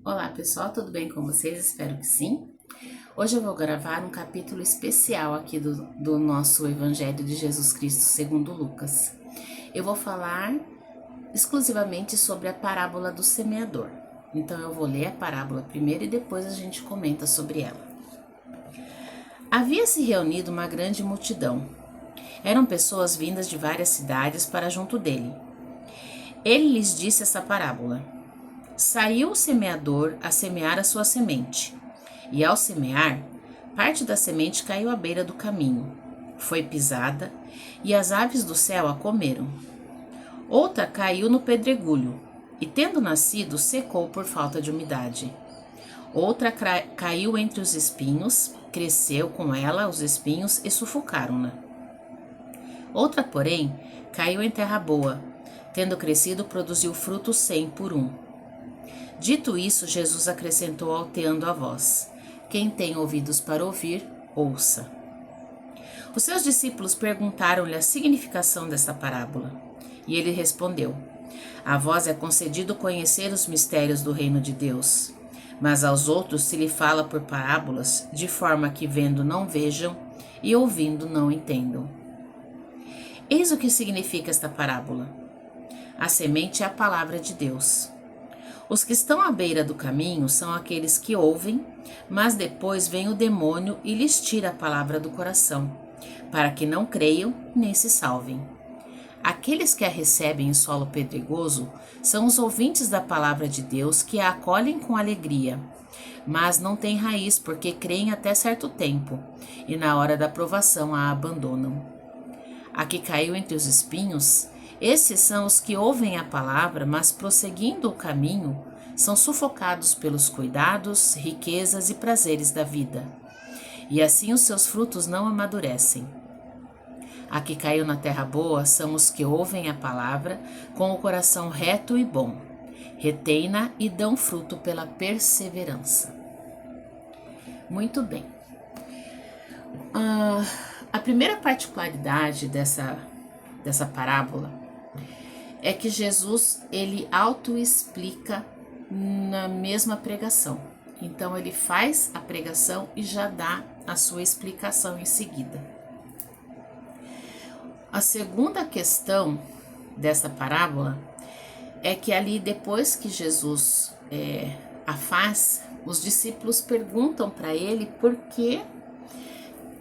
Olá pessoal, tudo bem com vocês? Espero que sim. Hoje eu vou gravar um capítulo especial aqui do nosso Evangelho de Jesus Cristo segundo Lucas. Eu vou falar exclusivamente sobre a parábola do semeador. Então eu vou ler a parábola primeiro e depois a gente comenta sobre ela. Havia se reunido uma grande multidão. Eram pessoas vindas de várias cidades para junto dele. Ele lhes disse essa parábola. Saiu o semeador a semear a sua semente. E ao semear, parte da semente caiu à beira do caminho. Foi pisada, e as aves do céu a comeram. Outra caiu no pedregulho, e tendo nascido, secou por falta de umidade. Outra caiu entre os espinhos, cresceu com ela os espinhos e sufocaram-na. Outra, porém, caiu em terra boa, tendo crescido, produziu fruto 100 por um. Dito isso, Jesus acrescentou alteando a voz: quem tem ouvidos para ouvir, ouça. Os seus discípulos perguntaram-lhe a significação desta parábola. E ele respondeu: a vós é concedido conhecer os mistérios do reino de Deus, mas aos outros se lhe fala por parábolas, de forma que vendo não vejam e ouvindo não entendam. Eis o que significa esta parábola. A semente é a palavra de Deus. Os que estão à beira do caminho são aqueles que ouvem, mas depois vem o demônio e lhes tira a palavra do coração, para que não creiam nem se salvem. Aqueles que a recebem em solo pedregoso são os ouvintes da palavra de Deus que a acolhem com alegria, mas não têm raiz porque creem até certo tempo, e na hora da provação a abandonam. A que caiu entre os espinhos, esses são os que ouvem a palavra, mas prosseguindo o caminho, são sufocados pelos cuidados, riquezas e prazeres da vida. E assim os seus frutos não amadurecem. A que caiu na terra boa são os que ouvem a palavra com o coração reto e bom, retém-na e dão fruto pela perseverança. Muito bem. A primeira particularidade dessa parábola é que Jesus ele autoexplica na mesma pregação. Então ele faz a pregação e já dá a sua explicação em seguida. A segunda questão dessa parábola é que ali depois que Jesus a faz, os discípulos perguntam para ele por que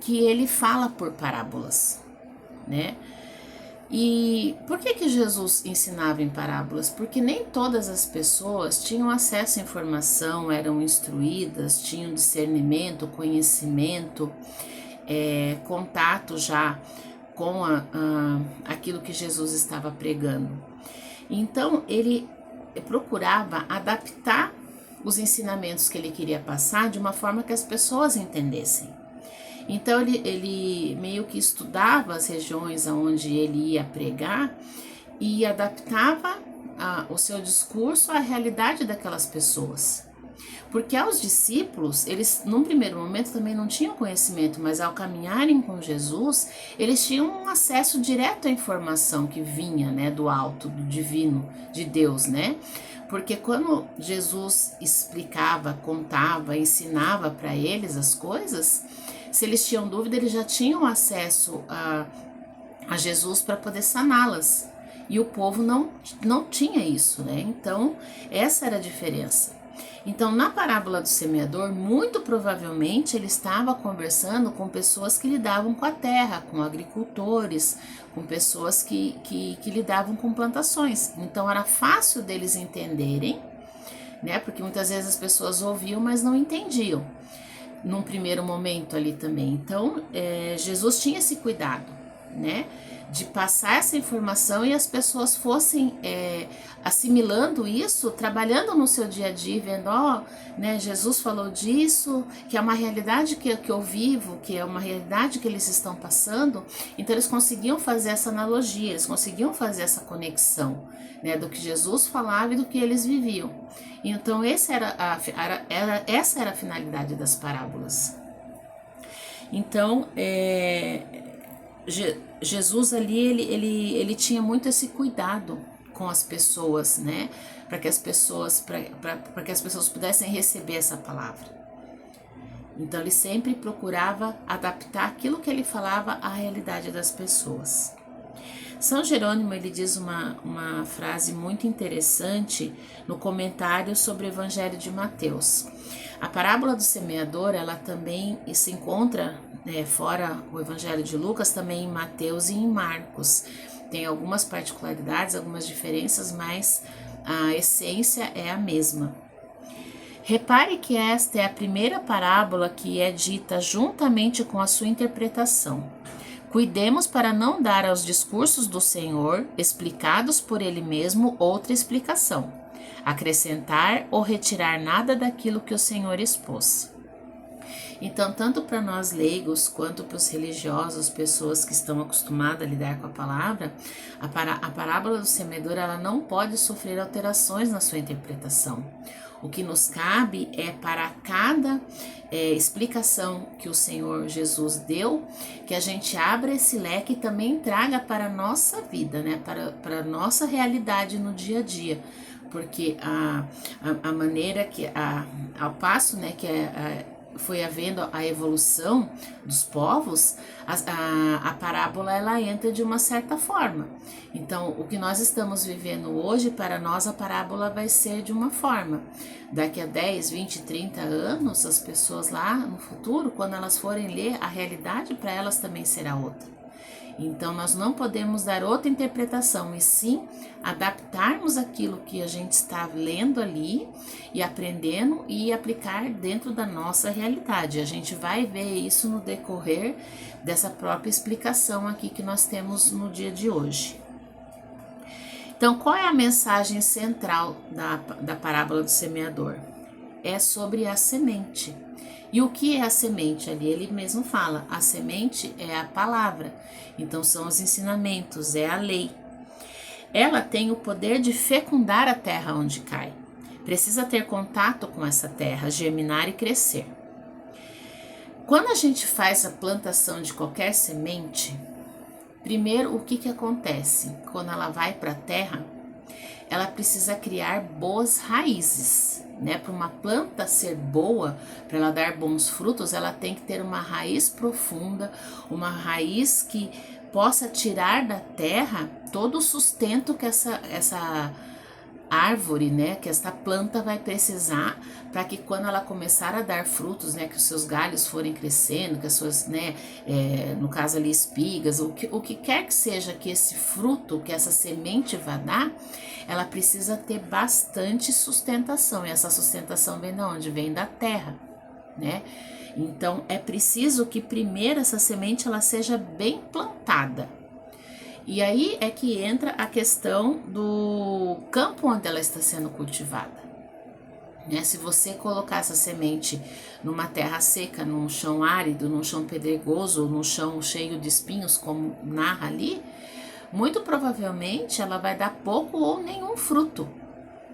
ele fala por parábolas, né? E por que Jesus ensinava em parábolas? Porque nem todas as pessoas tinham acesso à informação, eram instruídas, tinham discernimento, conhecimento, contato já com aquilo que Jesus estava pregando. Então ele procurava adaptar os ensinamentos que ele queria passar de uma forma que as pessoas entendessem. Então ele meio que estudava as regiões onde ele ia pregar e adaptava o seu discurso à realidade daquelas pessoas. Porque aos discípulos, eles num primeiro momento também não tinham conhecimento, mas ao caminharem com Jesus, eles tinham um acesso direto à informação que vinha, né, do alto, do divino, de Deus, né? Porque quando Jesus explicava, contava, ensinava para eles as coisas, se eles tinham dúvida, eles já tinham acesso a Jesus para poder saná-las. E o povo não tinha isso, né? Então, essa era a diferença. Então, na parábola do semeador, muito provavelmente ele estava conversando com pessoas que lidavam com a terra, com agricultores, com pessoas que lidavam com plantações. Então, era fácil deles entenderem, né? Porque muitas vezes as pessoas ouviam, mas não entendiam num primeiro momento ali também. Então, Jesus tinha esse cuidado, né? De passar essa informação e as pessoas fossem assimilando isso, trabalhando no seu dia a dia, vendo, né, Jesus falou disso, que é uma realidade que eu vivo, que é uma realidade que eles estão passando. Então eles conseguiam fazer essa analogia, eles conseguiam fazer essa conexão, né, do que Jesus falava e do que eles viviam. Então essa era a finalidade das parábolas. Então, Jesus ali, ele tinha muito esse cuidado com as pessoas, né? Para que as pessoas pudessem receber essa palavra. Então ele sempre procurava adaptar aquilo que ele falava à realidade das pessoas. São Jerônimo, ele diz uma frase muito interessante no comentário sobre o Evangelho de Mateus. A parábola do semeador, ela também se encontra, fora o Evangelho de Lucas, também em Mateus e em Marcos. Tem algumas particularidades, algumas diferenças, mas a essência é a mesma. Repare que esta é a primeira parábola que é dita juntamente com a sua interpretação. Cuidemos para não dar aos discursos do Senhor, explicados por Ele mesmo, outra explicação, acrescentar ou retirar nada daquilo que o Senhor expôs. Então, tanto para nós leigos quanto para os religiosos, pessoas que estão acostumadas a lidar com a palavra, a parábola do semeador, ela não pode sofrer alterações na sua interpretação. O que nos cabe é para cada explicação que o Senhor Jesus deu, que a gente abra esse leque e também traga para a nossa vida, né? Para a nossa realidade no dia a dia. Porque a maneira que, ao passo, né, que foi havendo a evolução dos povos, a parábola ela entra de uma certa forma. Então, o que nós estamos vivendo hoje, para nós a parábola vai ser de uma forma. Daqui a 10, 20, 30 anos, as pessoas lá no futuro, quando elas forem ler, a realidade para elas também será outra. Então, nós não podemos dar outra interpretação, e sim adaptarmos aquilo que a gente está lendo ali e aprendendo e aplicar dentro da nossa realidade. A gente vai ver isso no decorrer dessa própria explicação aqui que nós temos no dia de hoje. Então, qual é a mensagem central da parábola do semeador? É sobre a semente. E o que é a semente ali? Ele mesmo fala, a semente é a palavra, então são os ensinamentos, é a lei. Ela tem o poder de fecundar a terra onde cai. Precisa ter contato com essa terra, germinar e crescer. Quando a gente faz a plantação de qualquer semente, primeiro o que acontece? Quando ela vai para a terra, ela precisa criar boas raízes. Né? Para uma planta ser boa, para ela dar bons frutos, ela tem que ter uma raiz profunda, uma raiz que possa tirar da terra todo o sustento que essa árvore, né, que esta planta vai precisar, para que quando ela começar a dar frutos, né, que os seus galhos forem crescendo, que as suas, né, no caso ali espigas, o que quer que seja que esse fruto, que essa semente vai dar, ela precisa ter bastante sustentação, e essa sustentação vem de onde? Vem da terra, né? Então é preciso que primeiro essa semente ela seja bem plantada. E aí é que entra a questão do campo onde ela está sendo cultivada. Né? Se você colocar essa semente numa terra seca, num chão árido, num chão pedregoso, num chão cheio de espinhos, como narra ali, muito provavelmente ela vai dar pouco ou nenhum fruto,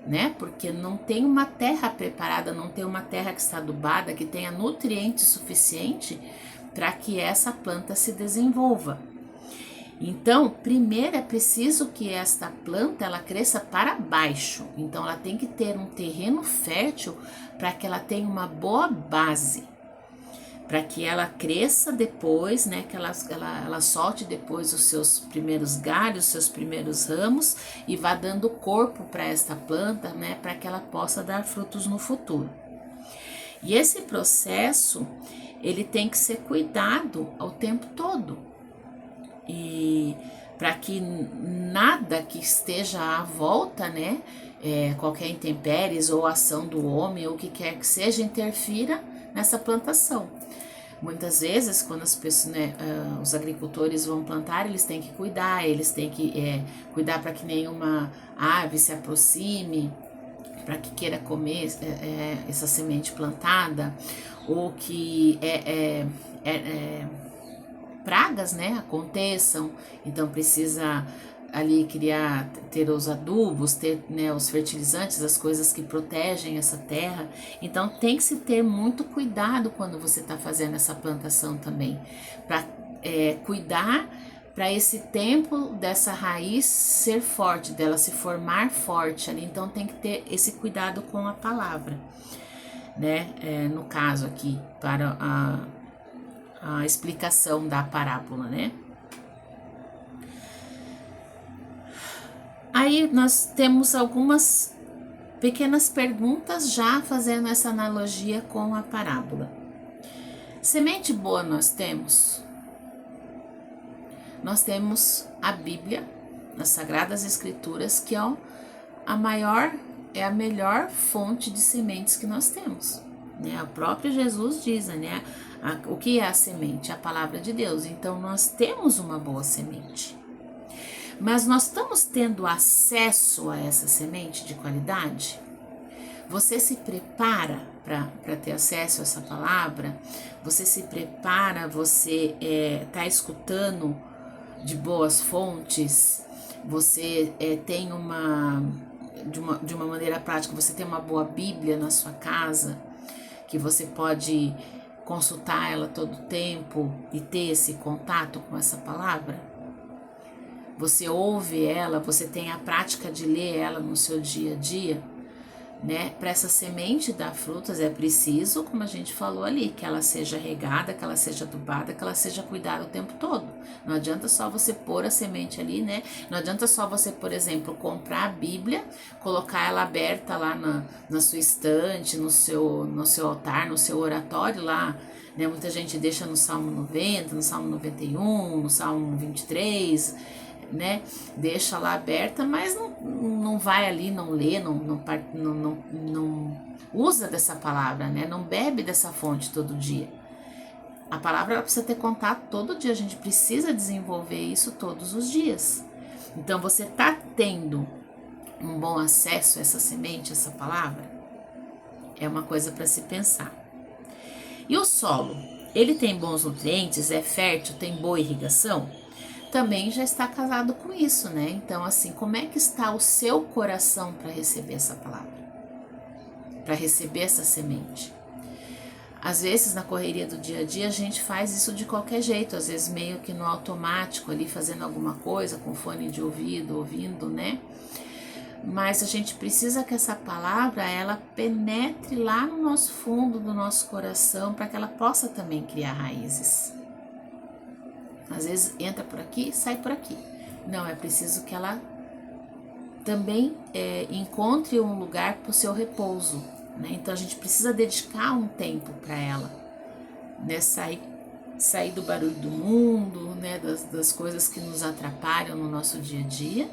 né? Porque não tem uma terra preparada, não tem uma terra que está adubada, que tenha nutriente suficiente para que essa planta se desenvolva. Então, primeiro é preciso que esta planta ela cresça para baixo. Então, ela tem que ter um terreno fértil para que ela tenha uma boa base, para que ela cresça depois, né? Que ela solte depois os seus primeiros galhos, seus primeiros ramos e vá dando corpo para esta planta, né? Para que ela possa dar frutos no futuro. E esse processo ele tem que ser cuidado ao tempo todo. E para que nada que esteja à volta, né, qualquer intempéries ou ação do homem ou o que quer que seja, interfira nessa plantação. Muitas vezes, quando as pessoas, né, os agricultores vão plantar, eles têm que cuidar cuidar para que nenhuma ave se aproxime, para que queira comer essa semente plantada, ou que pragas, né, aconteçam, então precisa ali ter os adubos, ter, né, os fertilizantes, as coisas que protegem essa terra. Então tem que se ter muito cuidado quando você está fazendo essa plantação também, para cuidar para esse tempo dessa raiz ser forte, dela se formar forte ali. Então tem que ter esse cuidado com a palavra, né? No caso aqui, para a explicação da parábola, né? Aí nós temos algumas pequenas perguntas já fazendo essa analogia com a parábola. Semente boa nós temos? Nós temos a Bíblia, as Sagradas Escrituras, que é a melhor fonte de sementes que nós temos, né? O próprio Jesus diz, né? O que é a semente? A palavra de Deus. Então nós temos uma boa semente. Mas nós estamos tendo acesso a essa semente de qualidade? Você se prepara para ter acesso a essa palavra? Você se prepara, você está escutando de boas fontes? Você tem de uma maneira prática, você tem uma boa Bíblia na sua casa, que você pode consultar ela todo o tempo e ter esse contato com essa palavra? Você ouve ela, você tem a prática de ler ela no seu dia a dia, né? Para essa semente dar frutas é preciso, como a gente falou ali, que ela seja regada, que ela seja adubada, que ela seja cuidada o tempo todo. Não adianta só você pôr a semente ali, né? Não adianta só você, por exemplo, comprar a Bíblia, colocar ela aberta lá na sua estante, no seu altar, no seu oratório lá, né? Muita gente deixa no Salmo 90, no Salmo 91, no Salmo 23, né? Deixa lá aberta, mas não vai ali, não lê, não usa dessa palavra, né? Não bebe dessa fonte todo dia. A palavra ela precisa ter contato todo dia, a gente precisa desenvolver isso todos os dias. Então você está tendo um bom acesso a essa semente, essa palavra? É uma coisa para se pensar. E o solo? Ele tem bons nutrientes, é fértil, tem boa irrigação? Também já está casado com isso, né? Então, assim, como é que está o seu coração para receber essa palavra? Para receber essa semente? Às vezes, na correria do dia a dia, a gente faz isso de qualquer jeito, às vezes meio que no automático, ali fazendo alguma coisa, com fone de ouvido, ouvindo, né? Mas a gente precisa que essa palavra, ela penetre lá no nosso fundo do nosso coração, para que ela possa também criar raízes. Às vezes entra por aqui, sai por aqui. Não, é preciso que ela também encontre um lugar para o seu repouso, né? Então a gente precisa dedicar um tempo para ela, né? Sair do barulho do mundo, né? Das coisas que nos atrapalham no nosso dia a dia,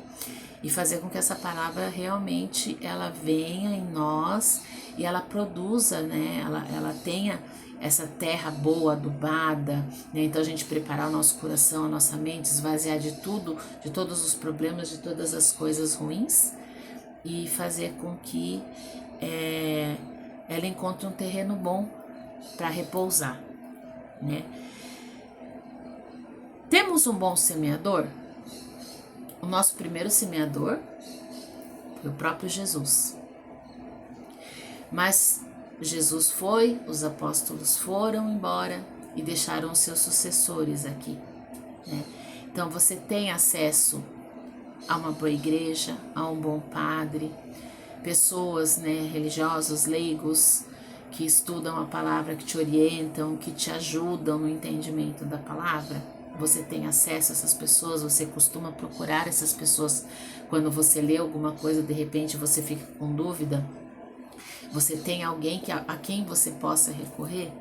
e fazer com que essa palavra realmente ela venha em nós e ela produza, né? Ela tenha essa terra boa, adubada, né? Então a gente preparar o nosso coração, a nossa mente, esvaziar de tudo, de todos os problemas, de todas as coisas ruins, e fazer com que ela encontre um terreno bom para repousar, né? Temos um bom semeador? O nosso primeiro semeador foi o próprio Jesus. Mas Jesus foi, os apóstolos foram embora e deixaram os seus sucessores aqui, né? Então você tem acesso a uma boa igreja, a um bom padre, pessoas, né, religiosos, leigos, que estudam a palavra, que te orientam, que te ajudam no entendimento da palavra. Você tem acesso a essas pessoas, você costuma procurar essas pessoas quando você lê alguma coisa, de repente você fica com dúvida. Você tem alguém a quem você possa recorrer?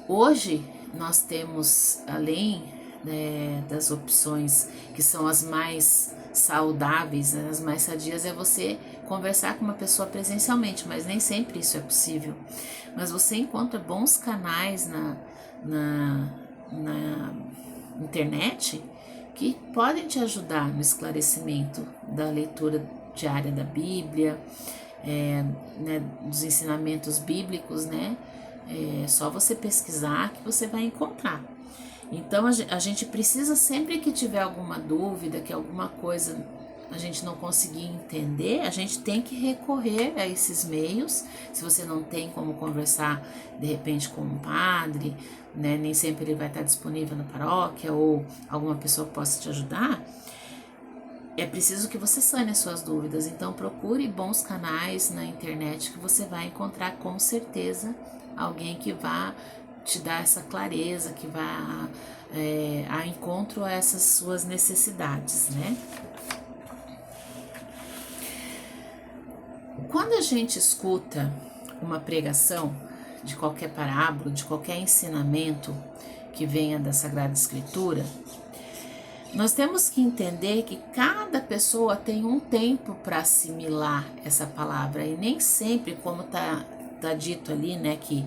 Hoje nós temos, além, né, das opções que são as mais saudáveis, né, as mais sadias, é você conversar com uma pessoa presencialmente, mas nem sempre isso é possível. Mas você encontra bons canais na internet que podem te ajudar no esclarecimento da leitura diária da Bíblia, né, dos ensinamentos bíblicos, né? É só você pesquisar que você vai encontrar. Então a gente precisa, sempre que tiver alguma dúvida, que alguma coisa a gente não conseguir entender, a gente tem que recorrer a esses meios. Se você não tem como conversar de repente com um padre, né, nem sempre ele vai estar disponível na paróquia ou alguma pessoa que possa te ajudar, é preciso que você sane as suas dúvidas. Então procure bons canais na internet que você vai encontrar com certeza alguém que vá te dar essa clareza, que vá a encontro a essas suas necessidades, né? Quando a gente escuta uma pregação de qualquer parábola, de qualquer ensinamento que venha da Sagrada Escritura, nós temos que entender que cada pessoa tem um tempo para assimilar essa palavra, e nem sempre, como tá dito ali, né, que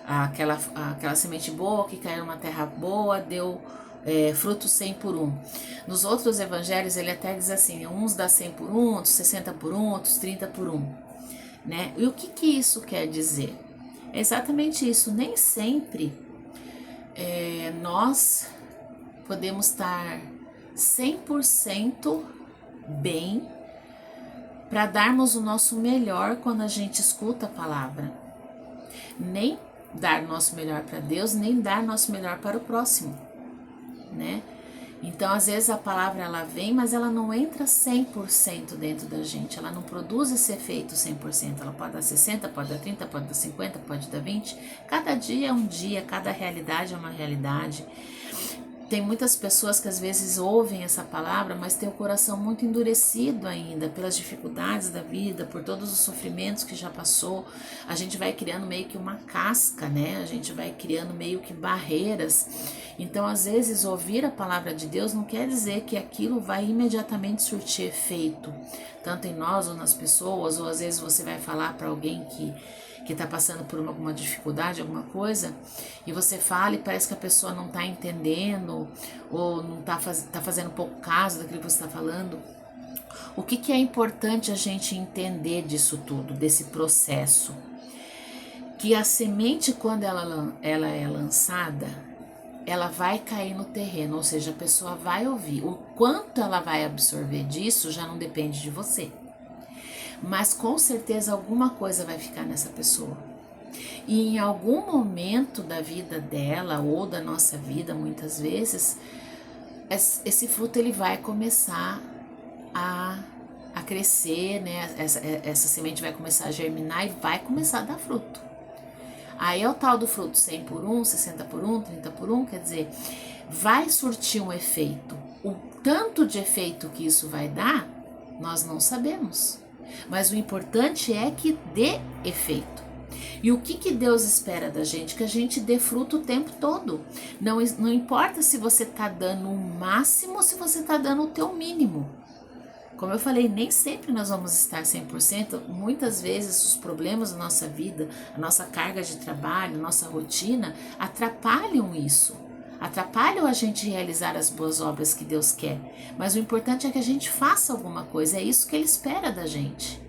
aquela semente boa que caiu numa terra boa deu fruto 100 por 1. Nos outros evangelhos ele até diz assim, uns dá 100 por 1, outros 60 por 1, outros 30 por 1, né? E o que isso quer dizer? É exatamente isso, nem sempre nós podemos estar 100% bem para darmos o nosso melhor quando a gente escuta a palavra. Nem dar nosso melhor para Deus, nem dar nosso melhor para o próximo, né? Então, às vezes a palavra ela vem, mas ela não entra 100% dentro da gente, ela não produz esse efeito 100%, ela pode dar 60, pode dar 30, pode dar 50, pode dar 20, cada dia é um dia, cada realidade é uma realidade. Tem muitas pessoas que às vezes ouvem essa palavra, mas tem o coração muito endurecido ainda pelas dificuldades da vida, por todos os sofrimentos que já passou. A gente vai criando meio que uma casca, né? A gente vai criando meio que barreiras. Então, às vezes, ouvir a palavra de Deus não quer dizer que aquilo vai imediatamente surtir efeito, tanto em nós ou nas pessoas, ou às vezes você vai falar para alguém que está passando por alguma dificuldade, alguma coisa, e você fala e parece que a pessoa não está entendendo, ou não tá fazendo pouco caso daquilo que você está falando. O que é importante a gente entender disso tudo, desse processo? Que a semente, quando ela é lançada, ela vai cair no terreno, ou seja, a pessoa vai ouvir. O quanto ela vai absorver disso já não depende de você. Mas com certeza alguma coisa vai ficar nessa pessoa. E em algum momento da vida dela ou da nossa vida, muitas vezes, esse fruto ele vai começar a crescer, né? Essa semente vai começar a germinar e vai começar a dar fruto. Aí é o tal do fruto 100 por 1, 60 por 1, 30 por 1, quer dizer, vai surtir um efeito. O tanto de efeito que isso vai dar, nós não sabemos. Mas o importante é que dê efeito. E o que Deus espera da gente? Que a gente dê fruto o tempo todo. Não importa se você está dando o máximo ou se você está dando o teu mínimo. Como eu falei, nem sempre nós vamos estar 100%. Muitas vezes os problemas da nossa vida, a nossa carga de trabalho, a nossa rotina, atrapalham isso. Atrapalham a gente realizar as boas obras que Deus quer. Mas o importante é que a gente faça alguma coisa. É isso que Ele espera da gente.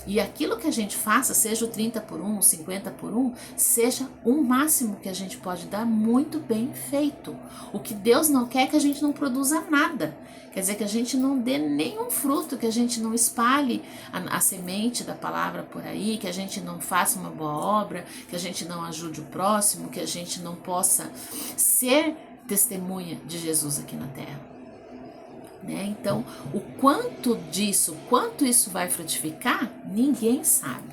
E aquilo que a gente faça, seja o 30 por 1, o 50 por 1, seja o máximo que a gente pode dar muito bem feito. O que Deus não quer é que a gente não produza nada. Quer dizer, que a gente não dê nenhum fruto, que a gente não espalhe a semente da palavra por aí, que a gente não faça uma boa obra, que a gente não ajude o próximo, que a gente não possa ser testemunha de Jesus aqui na Terra. Né? Então, o quanto isso vai frutificar, ninguém sabe.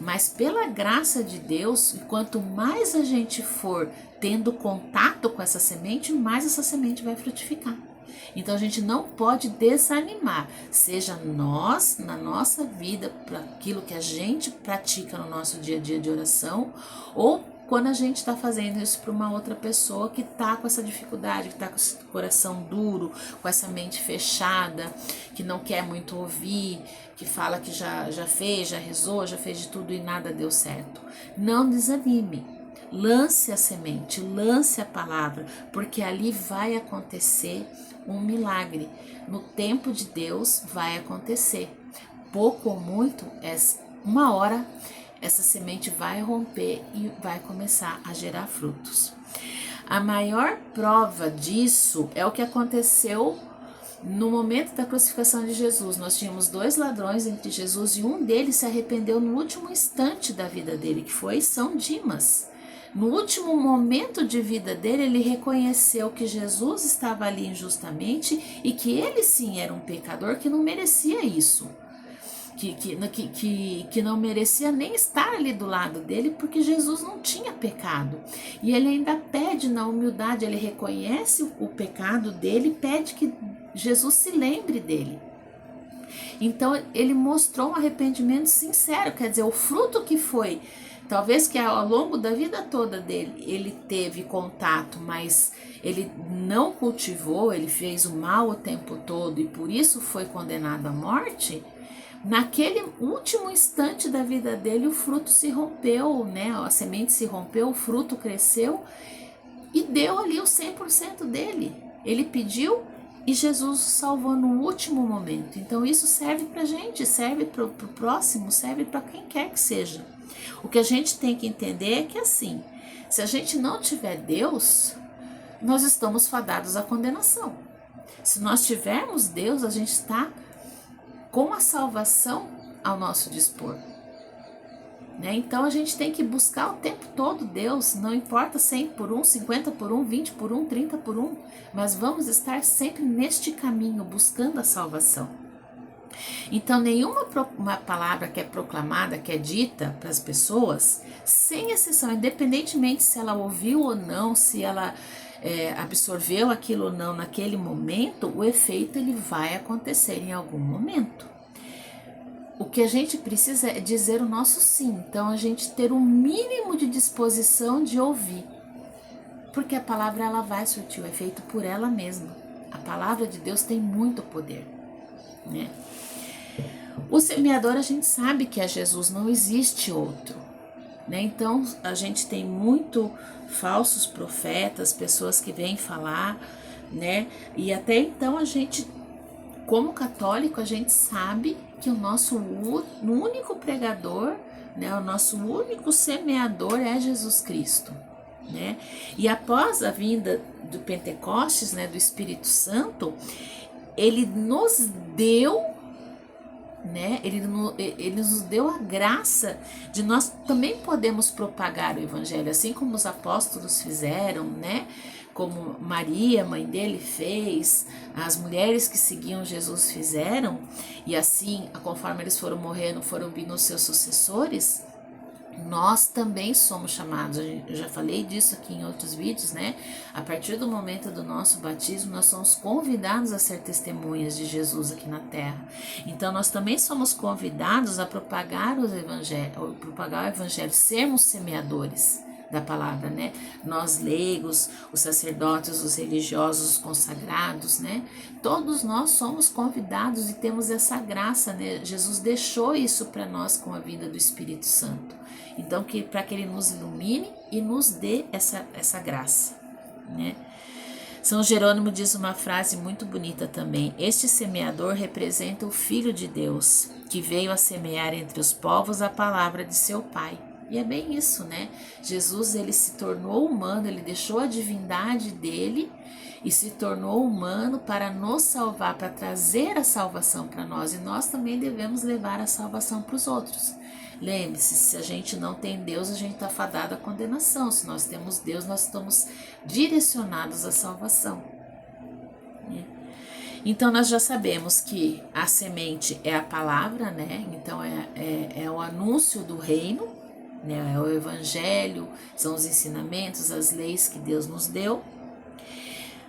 Mas pela graça de Deus, e quanto mais a gente for tendo contato com essa semente, mais essa semente vai frutificar. Então a gente não pode desanimar, seja nós, na nossa vida, para aquilo que a gente pratica no nosso dia a dia de oração, ou quando a gente está fazendo isso para uma outra pessoa que está com essa dificuldade, que está com esse coração duro, com essa mente fechada, que não quer muito ouvir, que fala que já fez, já rezou, já fez de tudo e nada deu certo. Não desanime. Lance a semente, lance a palavra, porque ali vai acontecer um milagre. No tempo de Deus vai acontecer. Pouco ou muito, uma hora, essa semente vai romper e vai começar a gerar frutos. A maior prova disso é o que aconteceu No momento da crucificação de Jesus, nós tínhamos 2 ladrões entre Jesus e um deles se arrependeu no último instante da vida dele, que foi São Dimas. No último momento de vida dele, ele reconheceu que Jesus estava ali injustamente e que ele sim era um pecador que não merecia isso. Que não merecia nem estar ali do lado dele, porque Jesus não tinha pecado. E ele ainda pede na humildade, ele reconhece o pecado dele e pede que Jesus se lembre dele. Então ele mostrou um arrependimento sincero, quer dizer, o fruto que foi, talvez que ao longo da vida toda dele ele teve contato, mas ele não cultivou, ele fez o mal o tempo todo e por isso foi condenado à morte. Naquele último instante da vida dele, o fruto se rompeu, né? A semente se rompeu, o fruto cresceu e deu ali o 100% dele. Ele pediu e Jesus o salvou no último momento. Então isso serve pra gente, serve pro próximo, serve para quem quer que seja. O que a gente tem que entender é que assim, se a gente não tiver Deus, nós estamos fadados à condenação. Se nós tivermos Deus, a gente está com a salvação ao nosso dispor. Né? Então a gente tem que buscar o tempo todo Deus, não importa 100 por 1, 50 por 1, 20 por 1, 30 por 1, mas vamos estar sempre neste caminho, buscando a salvação. Então nenhuma uma palavra que é proclamada, que é dita para as pessoas, sem exceção, independentemente se ela ouviu ou não, se ela absorveu aquilo ou não naquele momento, o efeito ele vai acontecer em algum momento. O que a gente precisa é dizer o nosso sim, então a gente ter um mínimo de disposição de ouvir, porque a palavra ela vai surtir o efeito por ela mesma. A palavra de Deus tem muito poder, né? O semeador, a gente sabe que é Jesus, não existe outro, né? Então a gente tem muito falsos profetas, pessoas que vêm falar, né? E até então a gente, como católico, a gente sabe que o nosso único pregador, né, o nosso único semeador é Jesus Cristo, né? E após a vinda do Pentecostes, né, do Espírito Santo, ele nos deu, né? Ele nos deu a graça de nós também podemos propagar o evangelho, assim como os apóstolos fizeram, né? Como Maria, mãe dele, fez, as mulheres que seguiam Jesus fizeram, e assim, conforme eles foram morrendo, foram vindo os seus sucessores. Nós também somos chamados, eu já falei disso aqui em outros vídeos, né? A partir do momento do nosso batismo, nós somos convidados a ser testemunhas de Jesus aqui na Terra. Então, nós também somos convidados a propagar o evangelho, sermos semeadores da palavra, né? Nós leigos, os sacerdotes, os religiosos, os consagrados, né? Todos nós somos convidados e temos essa graça, né? Jesus deixou isso para nós com a vinda do Espírito Santo. Então, para que ele nos ilumine e nos dê essa graça, né? São Jerônimo diz uma frase muito bonita também: este semeador representa o Filho de Deus, que veio a semear entre os povos a palavra de seu Pai. E é bem isso, né? Jesus, ele se tornou humano, ele deixou a divindade dele e se tornou humano para nos salvar, para trazer a salvação para nós. E nós também devemos levar a salvação para os outros. Lembre-se, se a gente não tem Deus, a gente está fadado à condenação. Se nós temos Deus, nós estamos direcionados à salvação. Então nós já sabemos que a semente é a palavra, né? Então é o anúncio do reino, né? É o evangelho, são os ensinamentos, as leis que Deus nos deu.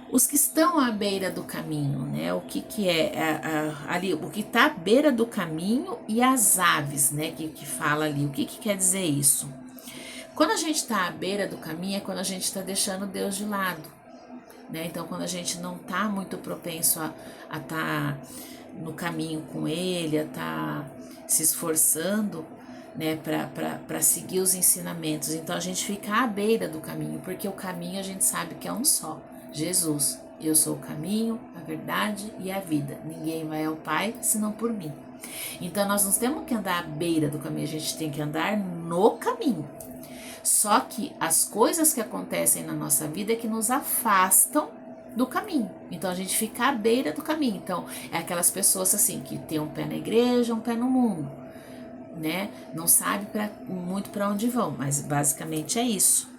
Os que estão à beira do caminho, né? O que é ali, o que está à beira do caminho e as aves, né? Que fala ali, o que quer dizer isso? Quando a gente está à beira do caminho é quando a gente está deixando Deus de lado, né? Então, quando a gente não está muito propenso a estar no caminho com Ele, a estar se esforçando, né? Para seguir os ensinamentos. Então, a gente fica à beira do caminho, porque o caminho a gente sabe que é um só. Jesus, eu sou o caminho, a verdade e a vida. Ninguém vai ao Pai senão por mim. Então nós não temos que andar à beira do caminho, a gente tem que andar no caminho. Só que as coisas que acontecem na nossa vida é que nos afastam do caminho. Então a gente fica à beira do caminho. Então é aquelas pessoas assim que tem um pé na igreja, um pé no mundo, né? Não sabe muito para onde vão, mas basicamente é isso.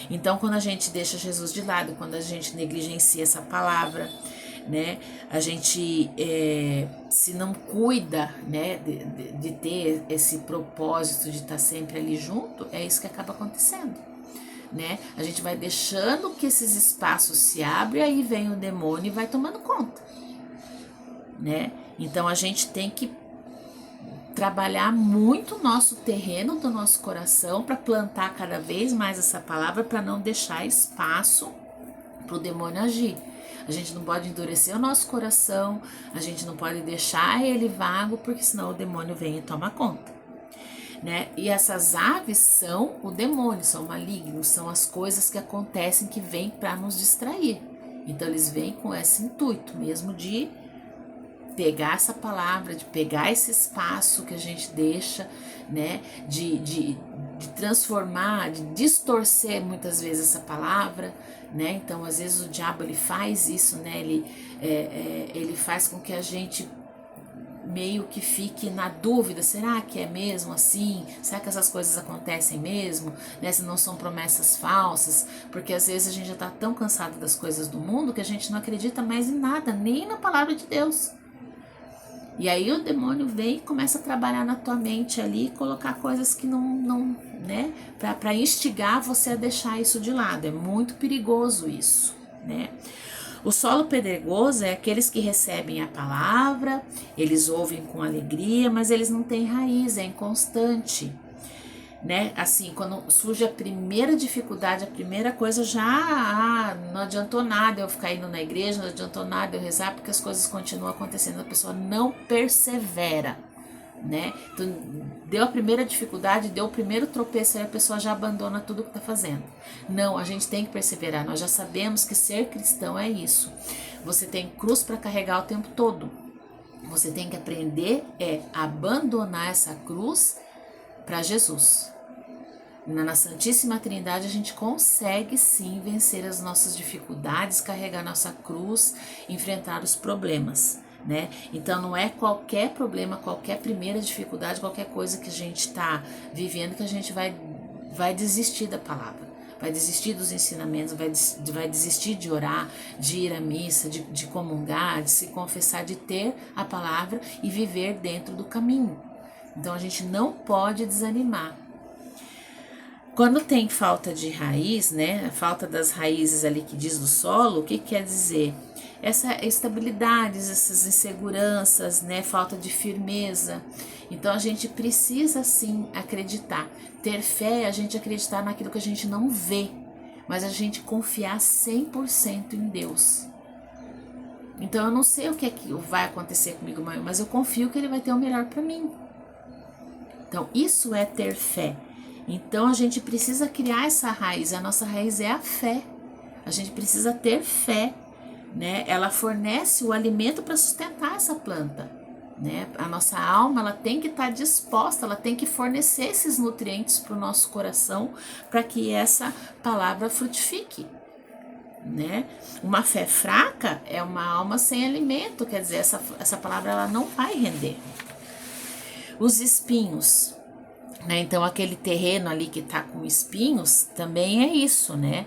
Então quando a gente deixa Jesus de lado, quando a gente negligencia essa palavra, né? A gente se não cuida, né, de ter esse propósito de estar sempre ali junto, é isso que acaba acontecendo, né? A gente vai deixando que esses espaços se abrem, aí vem o demônio e vai tomando conta, né? Então a gente tem que trabalhar muito o nosso terreno do nosso coração para plantar cada vez mais essa palavra, para não deixar espaço para o demônio agir. A gente não pode endurecer o nosso coração, a gente não pode deixar ele vago, porque senão o demônio vem e toma conta, né? E essas aves são o demônio, são malignos, são as coisas que acontecem que vêm para nos distrair. Então eles vêm com esse intuito mesmo de pegar essa palavra, de pegar esse espaço que a gente deixa, né? De transformar, de distorcer muitas vezes essa palavra, né? Então às vezes o diabo ele faz isso, né? Ele faz com que a gente meio que fique na dúvida, será que é mesmo assim? Será que essas coisas acontecem mesmo? Né? Se não são promessas falsas? Porque às vezes a gente já está tão cansado das coisas do mundo que a gente não acredita mais em nada, nem na palavra de Deus. E aí o demônio vem e começa a trabalhar na tua mente ali, colocar coisas que não né? Para instigar você a deixar isso de lado. É muito perigoso isso, né? O solo pedregoso é aqueles que recebem a palavra, eles ouvem com alegria, mas eles não têm raiz, é inconstante, né? Assim, quando surge a primeira dificuldade, a primeira coisa já não adiantou nada eu ficar indo na igreja, não adiantou nada eu rezar, porque as coisas continuam acontecendo, a pessoa não persevera, né? Então, deu a primeira dificuldade, deu o primeiro tropeço, aí a pessoa já abandona tudo que tá fazendo. Não, a gente tem que perseverar, nós já sabemos que ser cristão é isso. Você tem cruz para carregar o tempo todo. Você tem que aprender a abandonar essa cruz para Jesus. Na Santíssima Trindade a gente consegue sim vencer as nossas dificuldades, carregar nossa cruz, enfrentar os problemas, né? Então não é qualquer problema, qualquer primeira dificuldade, qualquer coisa que a gente está vivendo que a gente vai desistir da palavra, vai desistir dos ensinamentos, vai desistir de orar, de ir à missa, de comungar, de se confessar, de ter a palavra e viver dentro do caminho. Então a gente não pode desanimar. Quando tem falta de raiz, né, a falta das raízes ali que diz do solo, o que quer dizer? Essa estabilidades, essas inseguranças, né, falta de firmeza. Então a gente precisa sim acreditar. Ter fé é a gente acreditar naquilo que a gente não vê, mas a gente confiar 100% em Deus. Então eu não sei o que é que vai acontecer comigo amanhã, mas eu confio que Ele vai ter o melhor para mim. Então isso é ter fé. Então a gente precisa criar essa raiz, a nossa raiz é a fé. A gente precisa ter fé, né? Ela fornece o alimento para sustentar essa planta, né? A nossa alma, ela tem que estar disposta, ela tem que fornecer esses nutrientes para o nosso coração para que essa palavra frutifique, né? Uma fé fraca é uma alma sem alimento, quer dizer, essa palavra ela não vai render. Os espinhos, né? Então aquele terreno ali que tá com espinhos também é isso, né?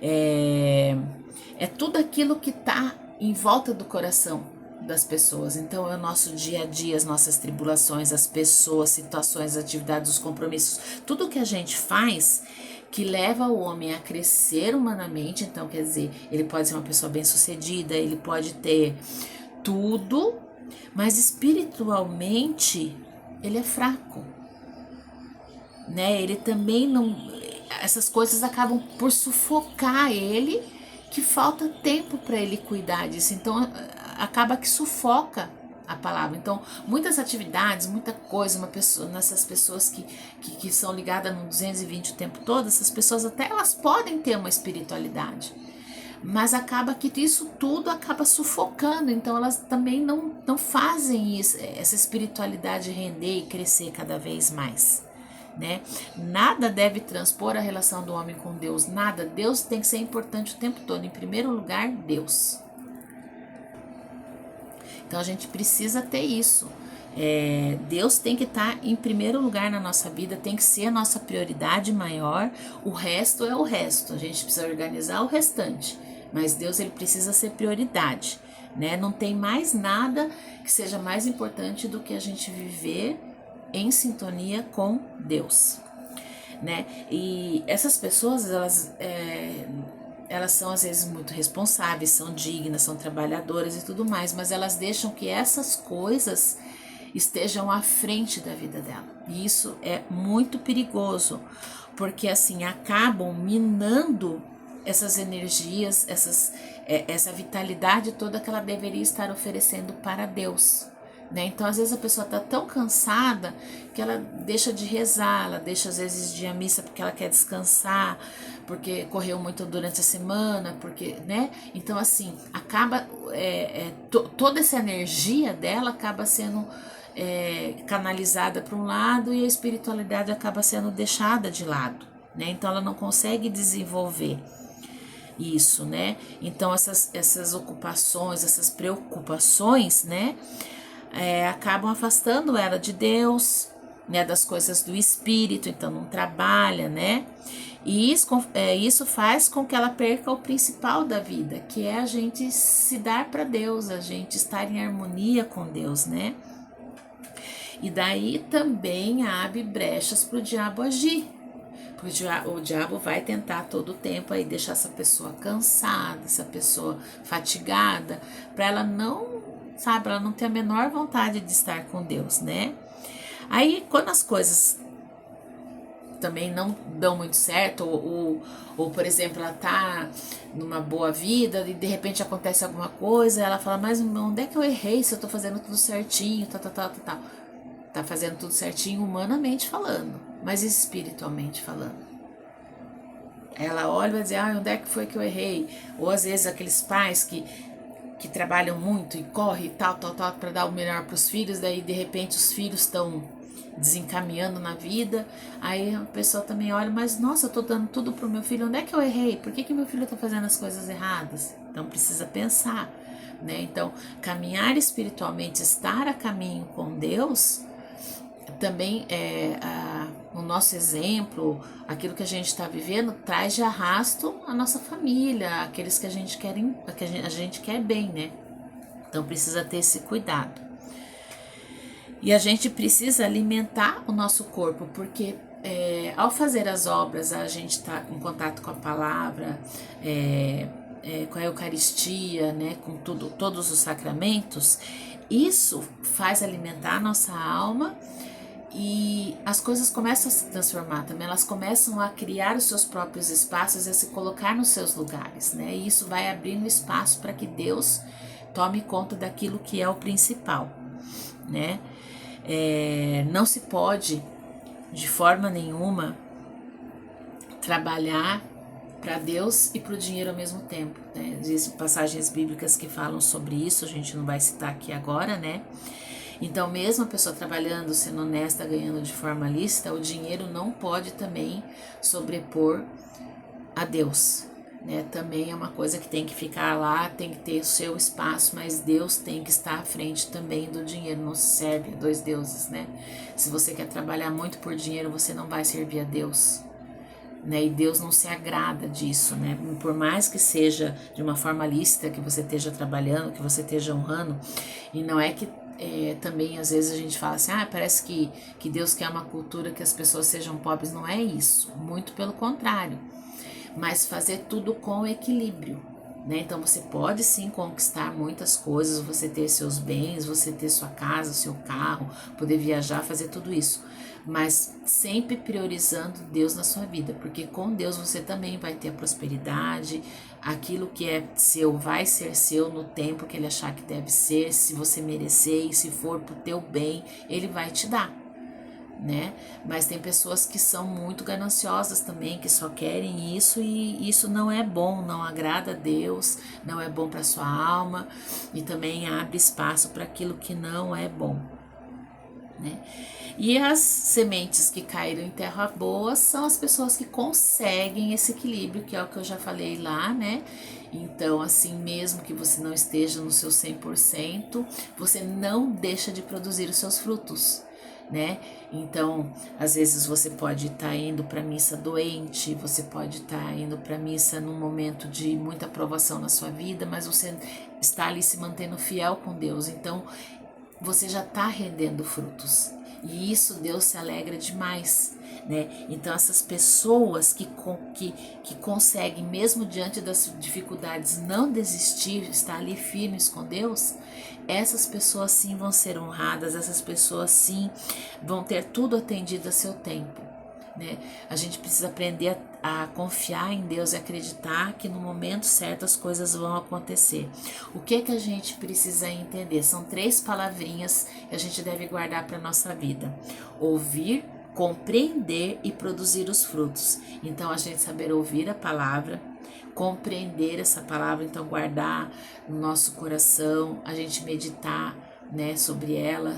É tudo aquilo que tá em volta do coração das pessoas. Então é o nosso dia a dia, as nossas tribulações, as pessoas, situações, atividades, os compromissos, tudo que a gente faz que leva o homem a crescer humanamente. Então quer dizer, ele pode ser uma pessoa bem-sucedida, ele pode ter tudo, mas espiritualmente ele é fraco, né? Ele também não, essas coisas acabam por sufocar ele, que falta tempo para ele cuidar disso, então acaba que sufoca a palavra. Então muitas atividades, muita coisa, nessas pessoas que são ligadas no 220 o tempo todo, essas pessoas até elas podem ter uma espiritualidade, mas acaba que isso tudo acaba sufocando, então elas também não fazem isso, essa espiritualidade render e crescer cada vez mais, né? Nada deve transpor a relação do homem com Deus, nada. Deus tem que ser importante o tempo todo. Em primeiro lugar, Deus. Então a gente precisa ter isso. Deus tem que estar em primeiro lugar na nossa vida, tem que ser a nossa prioridade maior. O resto é o resto. A gente precisa organizar o restante, mas Deus, ele precisa ser prioridade, né? Não tem mais nada que seja mais importante do que a gente viver em sintonia com Deus, né? E essas pessoas, elas são às vezes muito responsáveis, são dignas, são trabalhadoras e tudo mais, mas elas deixam que essas coisas estejam à frente da vida dela. E isso é muito perigoso, porque assim acabam minando essas energias, essa vitalidade toda que ela deveria estar oferecendo para Deus, né? Então às vezes a pessoa está tão cansada que ela deixa de rezar, ela deixa às vezes de ir à missa porque ela quer descansar, porque correu muito durante a semana, porque, né? Então assim, acaba toda essa energia dela acaba sendo canalizada para um lado e a espiritualidade acaba sendo deixada de lado, né? Então ela não consegue desenvolver isso, né? Então essas ocupações, essas preocupações, né, acabam afastando ela de Deus, né, das coisas do espírito, então não trabalha, né? E isso faz com que ela perca o principal da vida, que é a gente se dar para Deus, a gente estar em harmonia com Deus, né? E daí também abre brechas para o diabo agir. Porque o diabo vai tentar todo o tempo aí deixar essa pessoa cansada, essa pessoa fatigada, para ela não, sabe, ela não ter a menor vontade de estar com Deus, né? Aí quando as coisas também não dão muito certo, ou por exemplo, ela tá numa boa vida e de repente acontece alguma coisa, ela fala, mas onde é que eu errei se eu tô fazendo tudo certinho, tá fazendo tudo certinho humanamente falando, mas espiritualmente falando. Ela olha e vai dizer, onde é que foi que eu errei? Ou às vezes aqueles pais que trabalham muito e correm e tal, para dar o melhor para os filhos, daí de repente os filhos estão desencaminhando na vida, aí a pessoa também olha, mas nossa, eu tô dando tudo pro meu filho, onde é que eu errei? Por que meu filho tá fazendo as coisas erradas? Então precisa pensar, né? Então, caminhar espiritualmente, estar a caminho com Deus, também o nosso exemplo, aquilo que a gente está vivendo, traz de arrasto a nossa família, aqueles que a gente quer bem, né? Então precisa ter esse cuidado. E a gente precisa alimentar o nosso corpo, porque ao fazer as obras, a gente está em contato com a palavra, com a Eucaristia, né, com todos os sacramentos. Isso faz alimentar a nossa alma e as coisas começam a se transformar também, elas começam a criar os seus próprios espaços e a se colocar nos seus lugares, né? E isso vai abrindo espaço para que Deus tome conta daquilo que é o principal, né? Não se pode de forma nenhuma trabalhar para Deus e para o dinheiro ao mesmo tempo, né? Existem passagens bíblicas que falam sobre isso, a gente não vai citar aqui agora, né? Então, mesmo a pessoa trabalhando, sendo honesta, ganhando de forma lícita, o dinheiro não pode também sobrepor a Deus, né? Também é uma coisa que tem que ficar lá, tem que ter o seu espaço, mas Deus tem que estar à frente também do dinheiro. Não se serve a dois deuses, né? Se você quer trabalhar muito por dinheiro, você não vai servir a Deus, né? E Deus não se agrada disso, né? Por mais que seja de uma forma lícita, que você esteja trabalhando, que você esteja honrando, e não é que também às vezes a gente fala assim, parece que Deus quer uma cultura que as pessoas sejam pobres. Não é isso, muito pelo contrário, mas fazer tudo com equilíbrio, né? Então você pode sim conquistar muitas coisas, você ter seus bens, você ter sua casa, seu carro, poder viajar, fazer tudo isso, mas sempre priorizando Deus na sua vida, porque com Deus você também vai ter a prosperidade, aquilo que é seu vai ser seu no tempo que Ele achar que deve ser, se você merecer, e se for pro teu bem, Ele vai te dar, né? Mas tem pessoas que são muito gananciosas também, que só querem isso, e isso não é bom, não agrada a Deus, não é bom para sua alma, e também abre espaço para aquilo que não é bom, né? E as sementes que caíram em terra boa são as pessoas que conseguem esse equilíbrio, que é o que eu já falei lá, né? Então, assim, mesmo que você não esteja no seu 100%, você não deixa de produzir os seus frutos, né? Então, às vezes você pode estar indo para a missa doente, você pode estar indo para a missa num momento de muita provação na sua vida, mas você está ali se mantendo fiel com Deus. Então, você já está rendendo frutos. E isso Deus se alegra demais, né? Então essas pessoas que conseguem, mesmo diante das dificuldades, não desistir, estar ali firmes com Deus, essas pessoas sim vão ser honradas, essas pessoas sim vão ter tudo atendido a seu tempo, né? A gente precisa aprender a confiar em Deus e acreditar que no momento certo as coisas vão acontecer. O que a gente precisa entender? São 3 palavrinhas que a gente deve guardar para a nossa vida: ouvir, compreender e produzir os frutos. Então a gente saber ouvir a palavra, compreender essa palavra, então guardar no nosso coração, a gente meditar, né, sobre ela,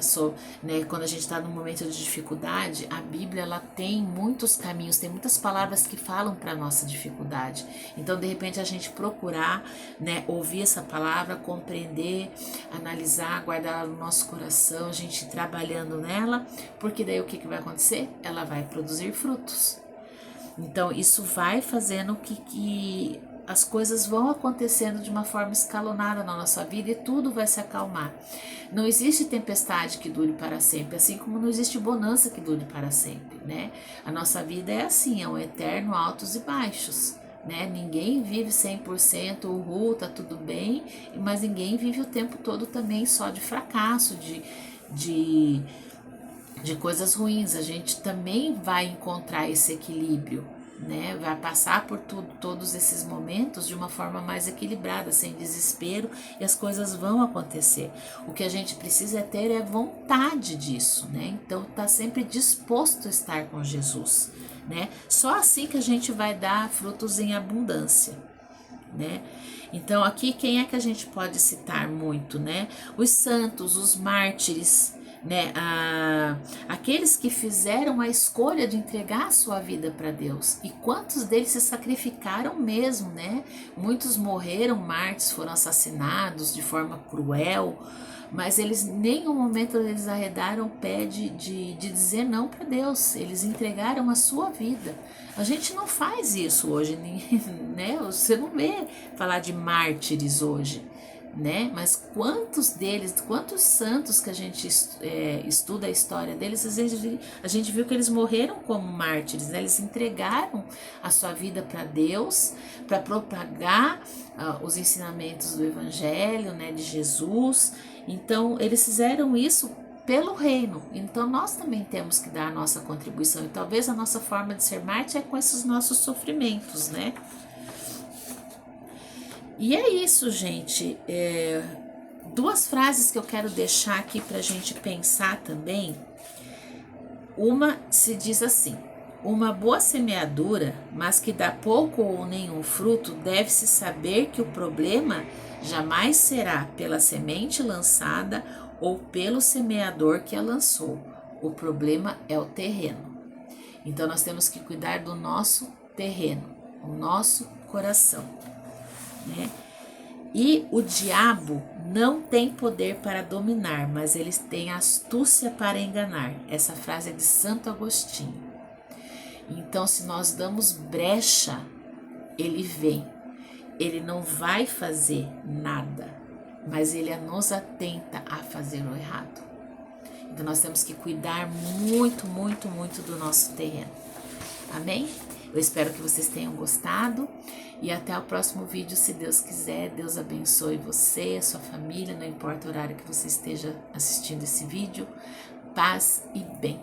né, quando a gente está num momento de dificuldade, a Bíblia ela tem muitos caminhos, tem muitas palavras que falam para nossa dificuldade. Então, de repente, a gente procurar, né, ouvir essa palavra, compreender, analisar, guardar no nosso coração, a gente ir trabalhando nela, porque daí o que vai acontecer? Ela vai produzir frutos. Então, isso vai fazendo que as coisas vão acontecendo de uma forma escalonada na nossa vida e tudo vai se acalmar. Não existe tempestade que dure para sempre, assim como não existe bonança que dure para sempre, né? A nossa vida é assim, é um eterno altos e baixos, né? Ninguém vive 100%, uhul, tá tudo bem, mas ninguém vive o tempo todo também só de fracasso, de coisas ruins. A gente também vai encontrar esse equilíbrio, né? Vai passar por todos esses momentos de uma forma mais equilibrada, sem desespero, e as coisas vão acontecer. O que a gente precisa ter é vontade disso, né? Então tá sempre disposto a estar com Jesus, né? Só assim que a gente vai dar frutos em abundância, né? Então aqui quem é que a gente pode citar muito, né? Os santos, os mártires, né? Aqueles que fizeram a escolha de entregar a sua vida para Deus. E quantos deles se sacrificaram mesmo, né? Muitos morreram mártires, foram assassinados de forma cruel, mas eles em nenhum momento eles arredaram o pé de dizer não para Deus. Eles entregaram a sua vida. A gente não faz isso hoje, né? Você não vê falar de mártires hoje, né? Mas quantos deles, quantos santos que a gente estuda a história deles, a gente viu que eles morreram como mártires, né? Eles entregaram a sua vida para Deus, para propagar os ensinamentos do Evangelho, né, de Jesus. Então eles fizeram isso pelo reino. Então nós também temos que dar a nossa contribuição, e talvez a nossa forma de ser mártir é com esses nossos sofrimentos, né? E é isso, gente. 2 frases que eu quero deixar aqui para a gente pensar também. Uma se diz assim: uma boa semeadura, mas que dá pouco ou nenhum fruto, deve-se saber que o problema jamais será pela semente lançada ou pelo semeador que a lançou. O problema é o terreno. Então nós temos que cuidar do nosso terreno, o nosso coração, né? E o diabo não tem poder para dominar, mas ele tem astúcia para enganar. Essa frase é de Santo Agostinho. Então, se nós damos brecha, ele vem. Ele não vai fazer nada, mas ele nos atenta a fazer o errado. Então, nós temos que cuidar muito, muito, muito do nosso terreno. Amém? Eu espero que vocês tenham gostado e até o próximo vídeo, se Deus quiser. Deus abençoe você, a sua família, não importa o horário que você esteja assistindo esse vídeo. Paz e bem.